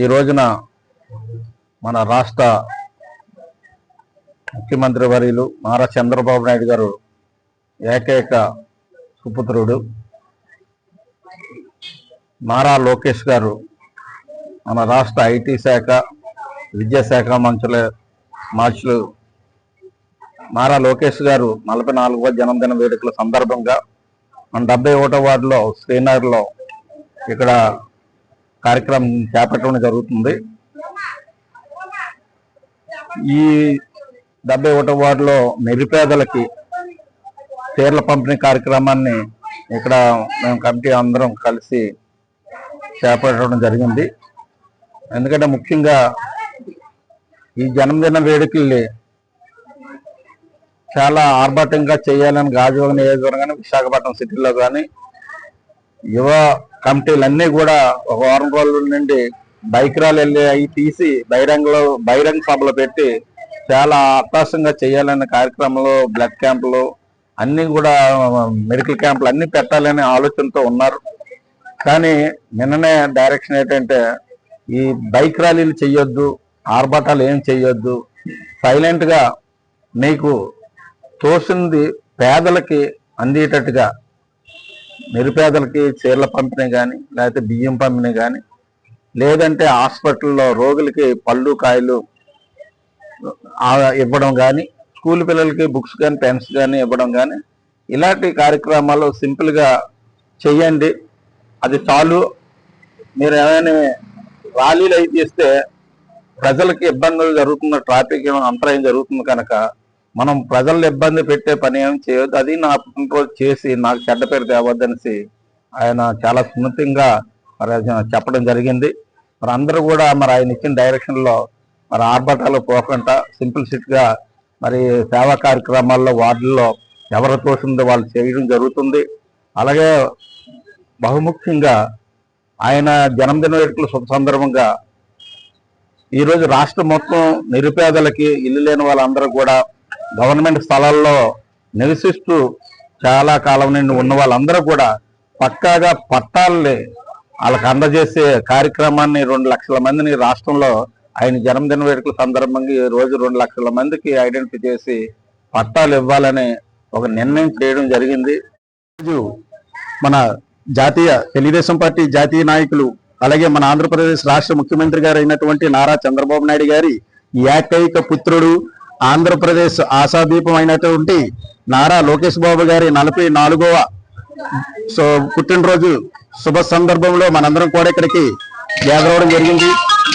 ఈ రోజున మన రాష్ట్ర ముఖ్యమంత్రి వర్యులు నారా చంద్రబాబు నాయుడు గారు ఏకైక సుపుత్రుడు నారా లోకేష్ గారు మన రాష్ట్ర ఐటీ శాఖ విద్యాశాఖ మంత్రులు నారా లోకేష్ గారు 44వ జన్మదిన వేడుకల సందర్భంగా మన 71వ వార్డులో శ్రీనగర్లో ఇక్కడ కార్యక్రమం చేపట్టడం జరుగుతుంది. ఈ 71వ వార్డులో నిరుపేదలకి చీరల పంపిణీ కార్యక్రమాన్ని ఇక్కడ మేము కమిటీ అందరం కలిసి చేపట్టడం జరిగింది. ఎందుకంటే ముఖ్యంగా ఈ జన్మదిన వేడుకల్ని చాలా ఆర్భాటంగా చేయాలని గాజువాక నియోజకవర్గం కానీ విశాఖపట్నం సిటీలో కానీ యువ కమిటీలన్నీ కూడా ఒక వారం రోజుల నుండి బైక్ ర్యాలీ వెళ్ళి అవి తీసి బహిరంగ సభలు పెట్టి చాలా అట్టాసంగా చేయాలనే కార్యక్రమంలో బ్లడ్ క్యాంపులు అన్నీ కూడా మెడికల్ క్యాంపులు అన్నీ పెట్టాలనే ఆలోచనతో ఉన్నారు. కానీ నిన్ననే డైరెక్షన్ ఏంటంటే ఈ బైక్ ర్యాలీలు చెయ్యొద్దు, ఆర్భాటాలు ఏం చెయ్యొద్దు, సైలెంట్గా నీకు తోసింది పేదలకి అందేటట్టుగా నిరుపేదలకి చీరల పంపిణీ కానీ లేకపోతే బియ్యం పంపిణీ కానీ లేదంటే హాస్పిటల్లో రోగులకి పళ్ళు కాయలు ఇవ్వడం కానీ స్కూల్ పిల్లలకి బుక్స్ కానీ పెన్స్ కానీ ఇవ్వడం కానీ ఇలాంటి కార్యక్రమాలు సింపుల్గా చెయ్యండి. అది చాలు. మీరు ఏమైనా ర్యాలీలు అయి చేస్తే ప్రజలకి ఇబ్బందులు జరుగుతున్న ట్రాఫిక్ అంతరాయం జరుగుతుంది కనుక మనం ప్రజలను ఇబ్బంది పెట్టే పని ఏం చేయొద్దు. అది నా పుట్టినరోజు చేసి నాకు చెడ్డ పేరు తేవద్దనేసి ఆయన చాలా సున్నితంగా చెప్పడం జరిగింది. మరి అందరూ కూడా మరి ఆయన ఇచ్చిన డైరెక్షన్లో మరి ఆర్భాటాలు పోకుండా సింప్లిసిటీగా మరి సేవా కార్యక్రమాల్లో వార్డుల్లో ఎవరు తోసిందో వాళ్ళు చేయడం జరుగుతుంది. అలాగే బహుముఖ్యంగా ఆయన జన్మదిన వేడుకల శుభ సందర్భంగా ఈరోజు రాష్ట్రం మొత్తం నిరుపేదలకి ఇల్లు లేని వాళ్ళందరూ కూడా గవర్నమెంట్ స్థలాల్లో నివసిస్తూ చాలా కాలం నుండి ఉన్న వాళ్ళందరూ కూడా పక్కాగా పట్టాలని వాళ్ళకి అందజేసే కార్యక్రమాన్ని 2 లక్షల మందిని రాష్ట్రంలో ఆయన జన్మదిన వేడుకల సందర్భంగా ఈ రోజు 2 లక్షల మందికి ఐడెంటిఫై చేసి పట్టాలు ఇవ్వాలని ఒక నిర్ణయం చేయడం జరిగింది. మన తెలుగుదేశం పార్టీ జాతీయ నాయకులు అలాగే మన ఆంధ్రప్రదేశ్ రాష్ట్ర ముఖ్యమంత్రి గారు అయినటువంటి నారా చంద్రబాబు నాయుడు గారి ఏకైక పుత్రుడు ఆంధ్రప్రదేశ్ ఆశాదీపం అయినటువంటి నారా లోకేష్ బాబు గారి 44వ పుట్టినరోజు శుభ సందర్భంలో మనందరం కూడా ఇక్కడికి గ్యాదర్ అవ్వడం జరిగింది.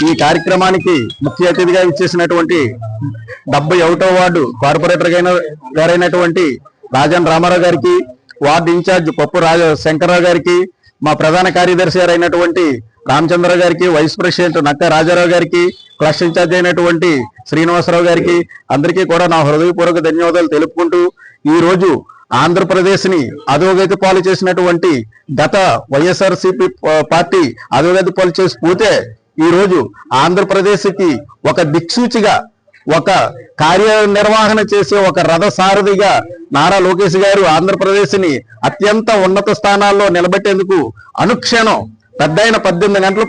ఈ కార్యక్రమానికి ముఖ్య అతిథిగా ఇచ్చేసినటువంటి 71వ వార్డు కార్పొరేటర్ గారైనటువంటి రాజన్ రామారావు గారికి, వార్డు ఇన్ఛార్జ్ పప్పు శంకర్రావు గారికి, మా ప్రధాన కార్యదర్శి గారైనటువంటి రామచంద్ర గారికి, వైస్ ప్రెసిడెంట్ నక్క రాజారావు గారికి, క్లస్టర్ ఇన్ఛార్జ్ అయినటువంటి శ్రీనివాసరావు గారికి అందరికీ కూడా నా హృదయపూర్వక ధన్యవాదాలు తెలుపుకుంటూ ఈ రోజు ఆంధ్రప్రదేశ్ ని అధోగతి పాలు చేసినటువంటి గత వైఎస్ఆర్సీపీ పార్టీ అధోగతి పాలు చేసి పోతే ఈ రోజు ఆంధ్రప్రదేశ్ కి ఒక దిక్సూచిగా ఒక కార్యనిర్వహణ చేసే ఒక రథసారథిగా నారా లోకేష్ గారు ఆంధ్రప్రదేశ్ ని అత్యంత ఉన్నత స్థానాల్లో నిలబెట్టేందుకు అనుక్షణం పెద్దయిన 18 గంటలు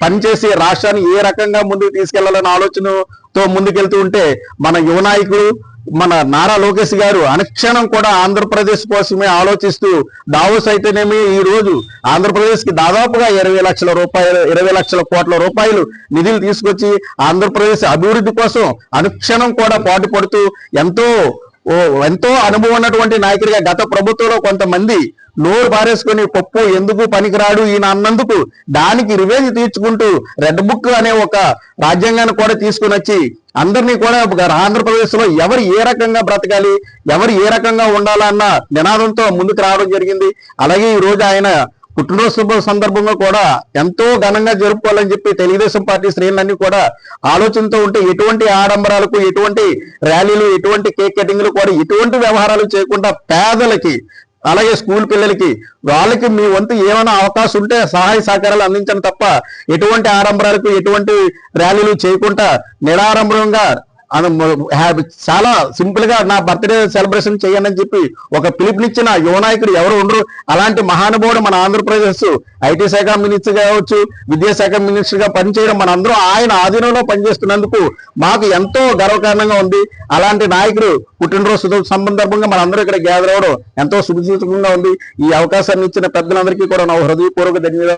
పనిచేసి రాష్ట్రాన్ని ఏ రకంగా ముందుకు తీసుకెళ్లాలన్న ఆలోచనతో ముందుకెళ్తూ ఉంటే మన యువ నాయకులు మన నారా లోకేష్ గారు అనుక్షణం కూడా ఆంధ్రప్రదేశ్ కోసమే ఆలోచిస్తూ దావోస్ అయితేనేమి ఈ రోజు ఆంధ్రప్రదేశ్ కి దాదాపుగా 20 లక్షల కోట్ల రూపాయలు నిధులు తీసుకొచ్చి ఆంధ్రప్రదేశ్ అభివృద్ధి కోసం అనుక్షణం కూడా పాటుపడుతూ ఎంతో అనుభవం ఉన్నటువంటి నాయకుడిగా గత ప్రభుత్వంలో కొంతమంది నోరు పారేసుకుని పప్పు ఎందుకు పనికిరాడు ఈయన అన్నందుకు దానికి రివేంజ్ తీర్చుకుంటూ రెడ్ బుక్ అనే ఒక రాజ్యాంగాన్ని కూడా తీసుకుని వచ్చి అందరినీ కూడా ఆంధ్రప్రదేశ్ లో ఎవరు ఏ రకంగా బ్రతకాలి, ఎవరు ఏ రకంగా ఉండాలన్న నినాదంతో ముందుకు రావడం జరిగింది. అలాగే ఈ రోజు ఆయన పుట్టినరోజు శుభ సందర్భంగా కూడా ఎంతో ఘనంగా జరుపుకోవాలని చెప్పి తెలుగుదేశం పార్టీ శ్రేణులన్నీ కూడా ఆలోచనతో ఉంటే ఎటువంటి ఆడంబరాలకు, ఎటువంటి ర్యాలీలు, ఎటువంటి కేక్ కటింగ్లు కూడా ఎటువంటి వ్యవహారాలు చేయకుండా పేదలకి అలాగే స్కూల్ పిల్లలకి వాళ్ళకి మీ వంతు ఏమైనా అవకాశం ఉంటే సహాయ సహకారాలు అందించడం తప్ప ఎటువంటి ఆడంబరాలకు, ఎటువంటి ర్యాలీలు చేయకుండా నిరాడంబరంగా చాలా సింపుల్ గా నా బర్త్డే సెలబ్రేషన్ చేయండి అని చెప్పి ఒక పిలుపునిచ్చిన యువ నాయకుడు ఎవరు ఉండరు. అలాంటి మహానుభావుడు మన ఆంధ్రప్రదేశ్ ఐటీ శాఖ మినిస్టర్ కావచ్చు, విద్యాశాఖ మినిస్టర్ గా పనిచేయడం మనందరం ఆయన ఆధీనంలో పనిచేస్తున్నందుకు మాకు ఎంతో గర్వకారణంగా ఉంది. అలాంటి నాయకుడు పుట్టినరోజు సందర్భంగా మనందరూ ఇక్కడ గ్యాదర్ అవ్వడం ఎంతో శుభసూచకంగా ఉంది. ఈ అవకాశాన్ని ఇచ్చిన పెద్దలందరికీ కూడా నా హృదయపూర్వక ధన్యవాదాలు.